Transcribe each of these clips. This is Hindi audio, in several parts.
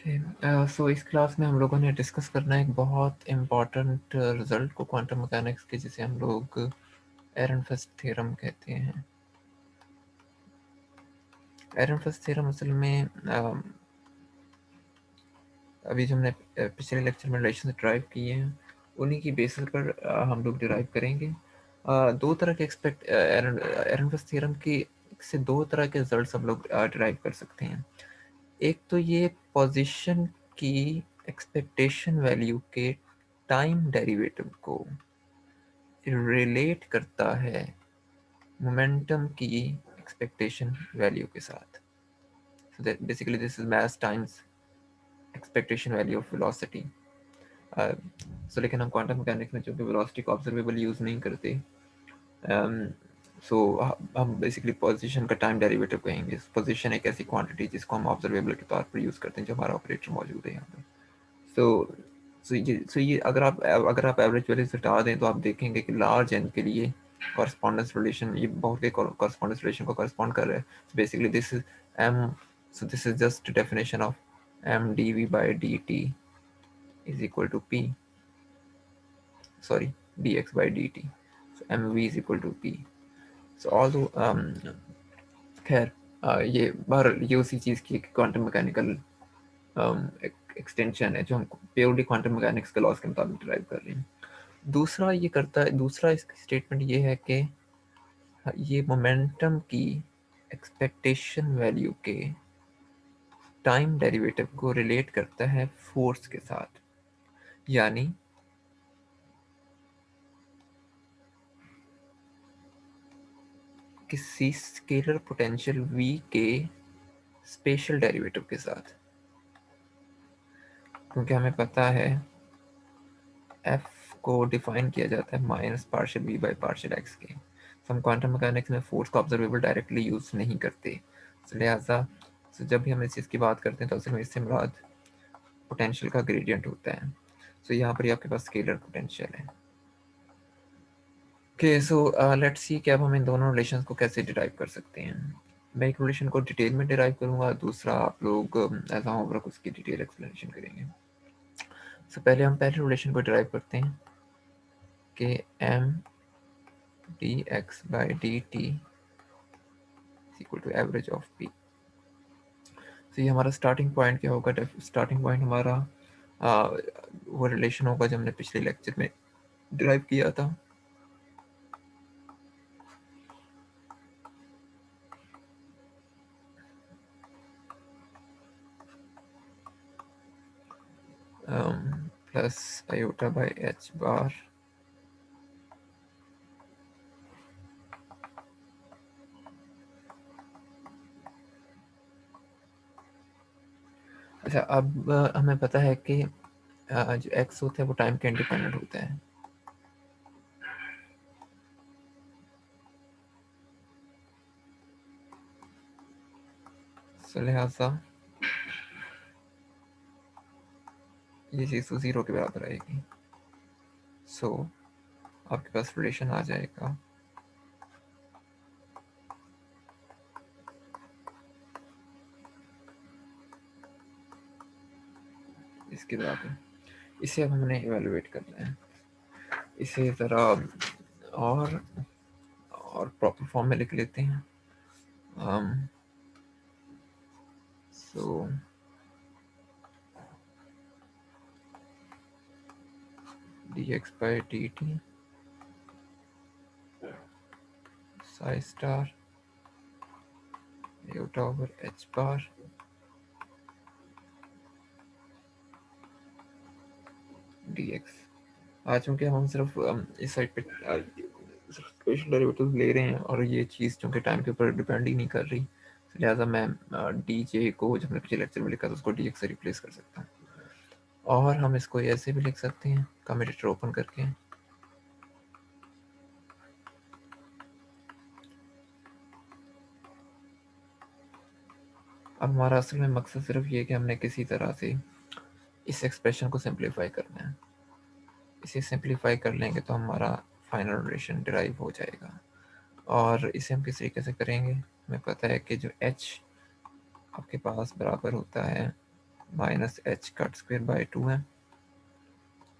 ओके, सो इस क्लास में हम लोगों ने डिस्कस करना है एक बहुत इम्पॉर्टेंट रिजल्ट को क्वांटम मैकेनिक्स के, जिसे हम लोग एरनफेस्ट थ्योरम कहते हैं। एरनफेस्ट थ्योरम असल में अभी जो हमने पिछले लेक्चर में रिलेशन ड्राइव किए हैं उन्हीं की बेसिस पर हम लोग डिराइव करेंगे। दो तरह के एरनफेस्ट थ्योरम की से दो तरह के रिजल्ट्स हम लोग डिराइव कर सकते हैं। एक तो ये पोजीशन की एक्सपेक्टेशन वैल्यू के टाइम डेरिवेटिव को रिलेट करता है मोमेंटम की एक्सपेक्टेशन वैल्यू के साथ। So that basically this is mass times expectation value of velocity. So लेकिन हम क्वांटम मैकेनिक्स में चूंकि वेलोसिटी को ऑब्जर्वेबल यूज नहीं करते, सो हम बेसिकली पोजीशन का टाइम डेरिवेटिव कहेंगे। पोजीशन एक ऐसी क्वांटिटी जिसको हम ऑब्जर्वेबल के तौर पर यूज करते हैं, जो हमारा ऑपरेटर मौजूद है यहाँ पे। सो ये अगर आप एवरेज वैल्यू से हटा दें तो आप देखेंगे कि लार्ज एन के लिए कॉरस्पॉन्डेंस रिलेशन ये बहुत के कॉरस्पॉन्डेंस रिलेशन को कॉरस्पॉन्ड कर रहा है। Basically this is M, so this is just definition of M D V by D T is equal to P, sorry D x by D T, so M V is equal to P. So all खैर, ये बहरहाल ये उसी चीज़ की क्वांटम मैकेनिकल एक्सटेंशन है जो हम प्योरली क्वांटम मैकेनिक्स के लॉज के मुताबिक ड्राइव कर रहे हैं। दूसरा इसकी स्टेटमेंट ये है कि ये मोमेंटम की एक्सपेक्टेशन वैल्यू के टाइम डेरिवेटिव को रिलेट करता है फोर्स के साथ। यानी किसी स्केलर पोटेंशियल v के स्पेशल डेरिवेटिव के साथ, क्योंकि हमें पता है f को डिफाइन किया जाता है minus partial v by partial x के। हम क्वांटम मैकेनिक्स में फोर्स को ऑब्जर्वेबल डायरेक्टली यूज नहीं करते, लिहाजा जब भी हम इस चीज़ की बात करते हैं तो असल में इससे मुराद पोटेंशियल का ग्रेडियंट होता है। यहाँ पर ही आपके पास स्केलर पोटेंशियल है। ओके, सो लेट्स सी कि अब हम इन दोनों रिलेशंस को कैसे डिराइव कर सकते हैं। मैं एक रिलेशन को डिटेल में डिराइव करूंगा, दूसरा आप लोग एज आ होमवर्क उसकी डिटेल एक्सप्लेनेशन करेंगे। पहले हम पहले रिलेशन को डिराइव करते हैं कि M D x by D T equal to average of P. ये हमारा स्टार्टिंग पॉइंट क्या होगा? स्टार्टिंग पॉइंट हमारा वो रिलेशन होगा जो हमने पिछले लेक्चर में डिराइव किया था। प्लस आयोटा बाई एच बार अच्छा, अब हमें पता है कि जो एक्स होता है वो टाइम के इंडिपेंडेंट होता है। लिहाजा ये चीज़ तो ज़ीरो के बराबर आएगी। आपके पास रिलेशन आ जाएगा इसके बराबर। इसे अब हमने इवेलुएट करना है, इसे ज़रा और प्रॉपर फॉर्म में लिख लेते हैं। So d x by D t psi star iota over H bar d x. आज चूँकि हम सिर्फ इस साइड पे स्पेशल डेरिवेटिव ले रहे हैं और ये चीज़ चूँकि टाइम के ऊपर डिपेंड ही नहीं कर रही, लिहाजा मैं डी जे को जब मैंने पिछले लेक्चर में लिखा था उसको डी एक्स से रिप्लेस कर सकता हूँ। और हम इसको ऐसे भी लिख सकते हैं कम्यूटेटर ओपन करके। अब हमारा असल में मकसद सिर्फ ये है कि हमने किसी तरह से इस एक्सप्रेशन को सिंप्लीफाई करना है। इसे सिंप्लीफाई कर लेंगे तो हमारा फाइनल रिलेशन डिराइव हो जाएगा। और इसे हम किस तरीके से करेंगे? हमें पता है कि जो एच आपके पास बराबर होता है minus H cut square by 2m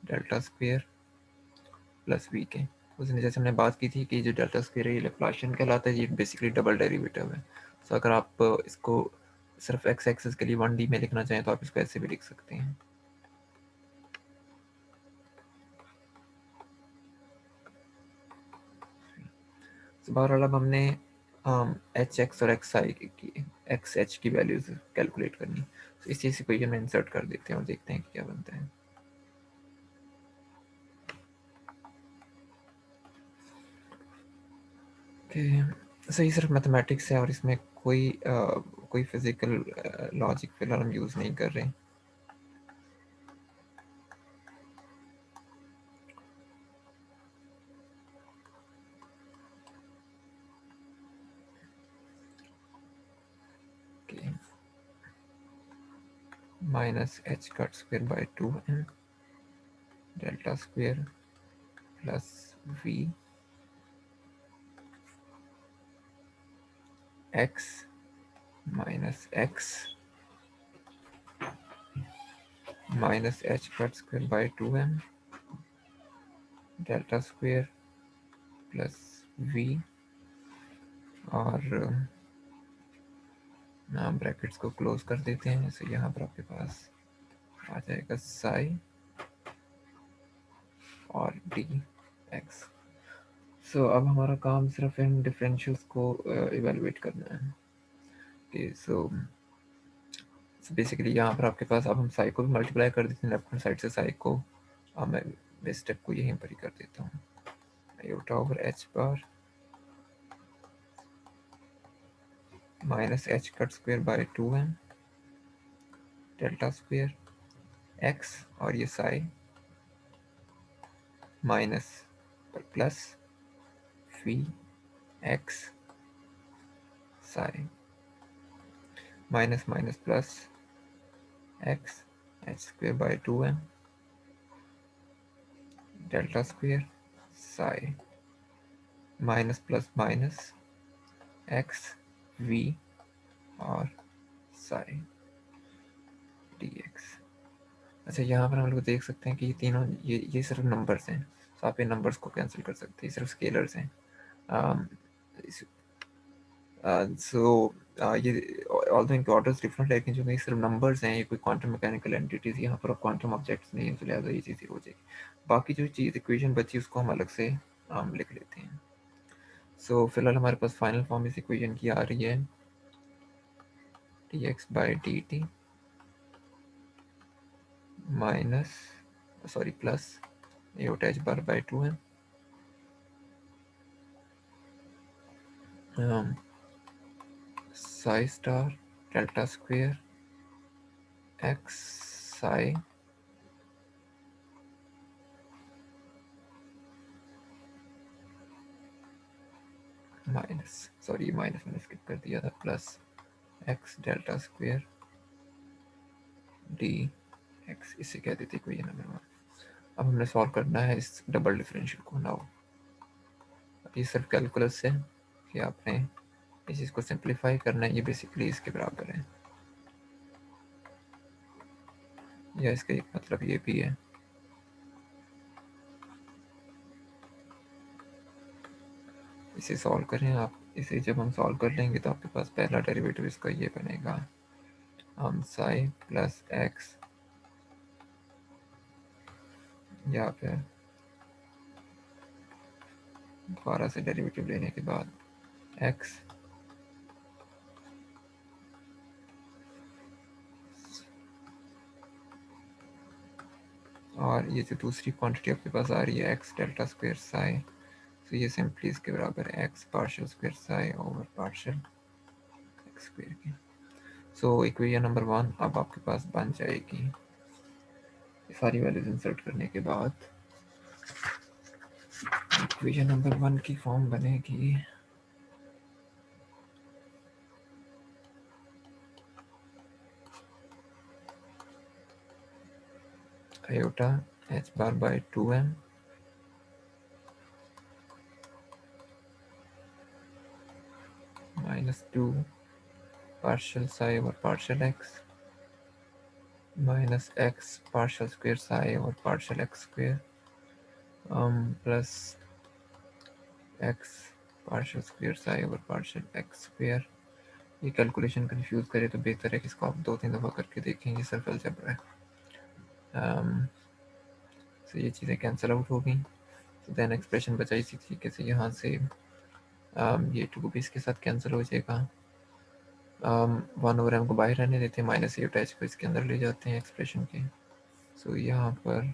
delta square plus V K. उसने जैसे हमने बात की थी कि जो डेल्टा स्क्वेयर है ये लैप्लाशियन कहलाता है, ये बेसिकली डबल डेरिवेटिव है। तो अगर आप इसको सिर्फ एक्स एक्सिस के लिए 1D में लिखना चाहें तो आप इसको ऐसे भी लिख सकते हैं। तो बहरहाल अब हमने एच एक्स और एक्स आई की एक्स एच की वैल्यूज कैलकुलेट करनी, तो इस चीज़ इक्वेशन में इंसर्ट कर देते हैं और देखते हैं कि क्या बनता है। सही सिर्फ मैथमेटिक्स है और इसमें कोई फिजिकल लॉजिक फिलहाल हम यूज़ नहीं कर रहे। Minus H cut square by 2m delta square plus V X minus X minus H cut square by 2m delta square plus V और ब्रैकेट्स को क्लोज कर देते हैं। तो यहाँ पर आपके पास आ जाएगा साई और डी एक्स। सो अब हमारा काम सिर्फ इन डिफरेंशियल्स को इवेलुएट करना है। सो बेसिकली यहाँ पर आपके पास अब हम साई को भी मल्टीप्लाई कर देते हैं लेफ्ट हैंड साइड से साई को। अब मैं स्टेप को यहीं पर ही कर देता हूँ, iota over H bar minus H cut square by 2m delta square X और ये साई माइनस पर plus V X psi minus minus plus X H square by 2m delta square psi minus plus minus X V और साई डी एक्स। अच्छा, यहाँ पर हम लोग देख सकते हैं कि ये तीनों ये सिर्फ नंबर्स हैं, तो आप इन नंबर्स को कैंसिल कर सकते हैं, सिर्फ स्केलर्स हैं। सो ये ऑल्दो इनके ऑर्डर्स डिफरेंट, लेकिन जो ये सिर्फ नंबर्स हैं, ये कोई क्वांटम मैकेनिकल एंटिटीज यहाँ पर क्वांटम ऑब्जेक्ट्स नहीं है, तो लिहाजा ये चीज़ हो जाएगी। बाकी जो चीज़ इक्वेशन बची उसको हम अलग से लिख लेते हैं। सो फिलहाल हमारे पास फाइनल फॉर्म इस इक्वेशन की आ रही है D x by D T minus sorry plus at H bar by 2m psi star delta square X psi minus sorry minus मैंने स्किप कर दिया था plus X delta square D X, इसे कह देते इक्वेशन नंबर 1। अब हमने सॉल्व करना है इस डबल डिफरेंशियल को। नाउ अब ये सिर्फ कैलकुलस है कि आपने इस चीज़ को सिंप्लीफाई करना है, ये बेसिकली इसके बराबर है, या इसका एक मतलब ये भी है। इसे सॉल्व करें आप, इसे जब हम सॉल्व कर लेंगे तो आपके पास पहला डेरिवेटिव इसका ये बनेगा हम साई प्लस एक्स, या फिर दोबारा से डेरिवेटिव लेने के बाद एक्स और ये जो दूसरी क्वांटिटी आपके पास आ रही है एक्स डेल्टा स्क्वेयर साई, तो ये सिंपली इसके बराबर है x partial square psi over partial x square की। सो इक्वेशन नंबर 1 अब आपके पास बन जाएगी, ये सारी वैल्यूज इंसर्ट करने के बाद इक्वेशन नंबर 1 की फॉर्म बनेगी iota H bar by 2m minus 2 partial psi over partial x minus x partial square psi और partial x square plus x partial square psi और पार्शल एक्स स्क्वेयर। ये कैलकुलेशन कंफ्यूज करे तो बेहतर है कि इसको आप 2-3 दफ़ा करके देखें। ये सिर्फ अलजेब्रा है। तो ये चीज़ें कैंसिल आउट हो गई। तो देन एक्सप्रेशन बचा इसी तरीके से, यहाँ से ये 2 भी इसके साथ कैंसिल हो जाएगा। 1/m को बाहर रहने देते हैं, माइनस ए अटैच को इसके अंदर ले जाते हैं एक्सप्रेशन के। सो यहाँ पर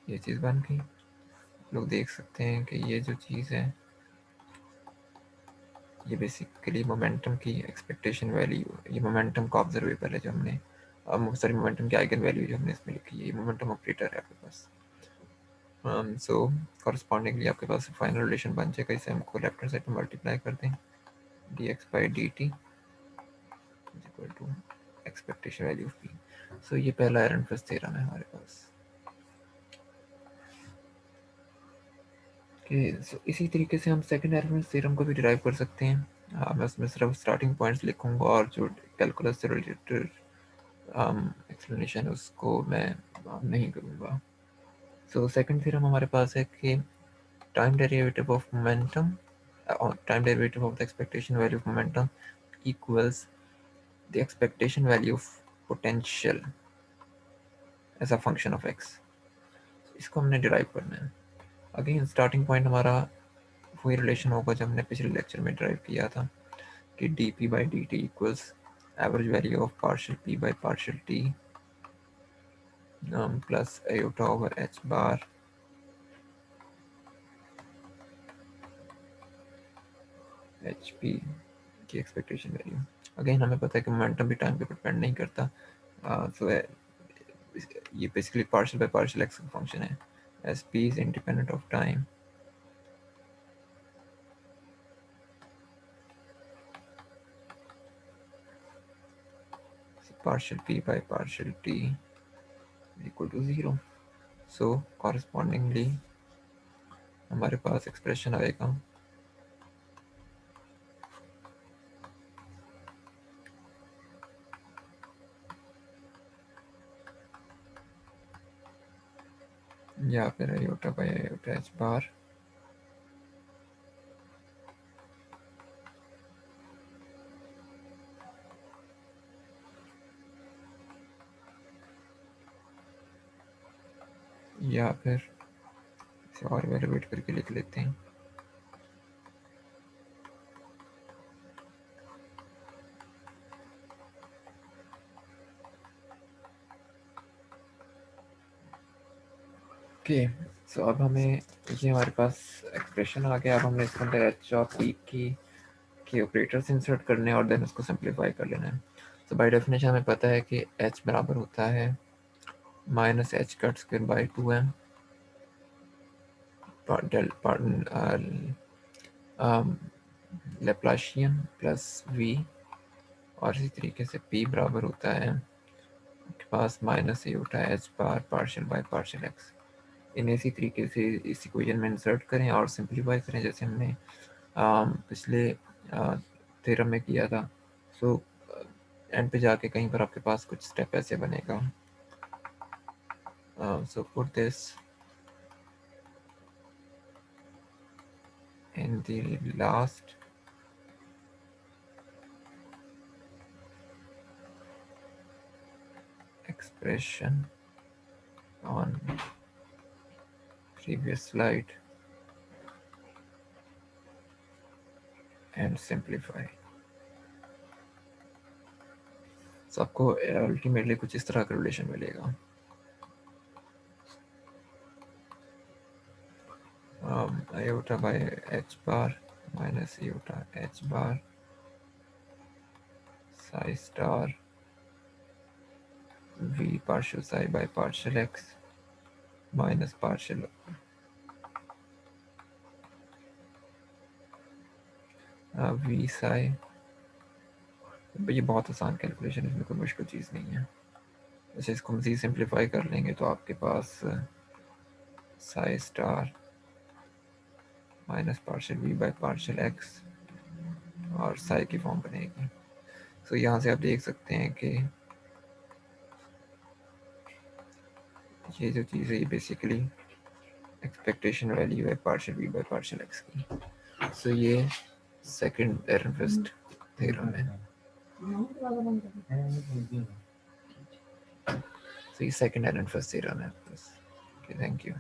ये चीज़ बन गई। लोग देख सकते हैं कि ये जो चीज़ है ये बेसिकली मोमेंटम की एक्सपेक्टेशन वैल्यू, ये मोमेंटम का ऑब्जर्वेबल है जो हमने सॉरी मोमेंटम की आइगन वैल्यू जो हमने इसमें लिखी है, ये मोमेंटम ऑपरेटर है आपके पास। सो कॉरस्पॉन्डिंगली आपके पास फाइनल रिलेशन बन जाएगा। इसे हमको लेफ्ट हैंड साइड में मल्टीप्लाई कर दें, dx/dt is equal to expectation value of p। So ये पहला एरनफेस्ट थ्योरम है हमारे पास। सो इसी तरीके से हम सेकंड एरनफेस्ट थ्योरम को भी डिराइव कर सकते हैं। मैं उसमें सिर्फ स्टार्टिंग पॉइंट्स लिखूंगा और जो कैलकुलस से रिलेटेड एक्सप्लेनेशन उसको मैं नहीं करूँगा। सो सेकंड थ्योरम हमारे पास है कि time derivative of momentum time derivative of the expectation value of momentum equals the expectation value of potential as a function of X. इसको हमने डिराइव करना है। अगेन स्टार्टिंग पॉइंट हमारा वही रिलेशन होगा जो हमने पिछले लेक्चर में ड्राइव किया था कि dp/dt equals average value of partial p by partial t plus iota over h bar H P की एक्सपेक्टेशन वैल्यू। अगेन हमें पता है कि मोमेंटम भी टाइम पे डिपेंड नहीं करता। सो ये basically partial by partial X का फंक्शन है, as P is independent of time. Partial P by partial T equal to 0। So correspondingly हमारे पास एक्सप्रेशन आएगा या फिर iota by iota H bar या फिर इसे और वैल्यूएट करके लिख लेते हैं ओके। सो अब हमें ये हमारे पास एक्सप्रेशन आ गया। अब हमने इसके अंदर एच और पी की ऑपरेटर्स इंसर्ट करने और देन उसको सिंप्लीफाई कर लेना है। तो बाय डेफिनेशन हमें पता है कि h बराबर होता है minus H cut square by 2m laplacian plus v, और इसी तरीके से p बराबर होता है आपके पास माइनस ए होता है h bar partial by partial x। इन्हें इसी तरीके से इस इक्वेशन में इंसर्ट करें और सिंप्लीफाई करें जैसे हमने पिछले थ्योरम में किया था। सो एंड पे जाके कहीं पर आपके पास कुछ स्टेप ऐसे बनेगा। So put this in the last expression on previous slide and simplify। so आपको अल्टीमेटली कुछ इस तरह का रिलेशन मिलेगा। iota by h bar minus iota h bar psi star v partial psi by partial x minus partial v psi। ये बहुत आसान कैलकुलेशन है, इसमें कोई मुश्किल चीज़ नहीं है। अच्छा इसको मज़ीद सिंप्लीफाई कर लेंगे तो आपके पास psi star minus partial V by partial X और साई की फॉर्म बनेगी। सो यहाँ से आप देख सकते हैं कि ये जो चीज़ है ये बेसिकली एक्सपेक्टेशन वैल्यू है partial V by partial X की। सो ये सेकंड एरनफेस्ट थ्योरम है। सो ये सेकंड एरनफेस्ट थ्योरम है बस। Okay, thank you.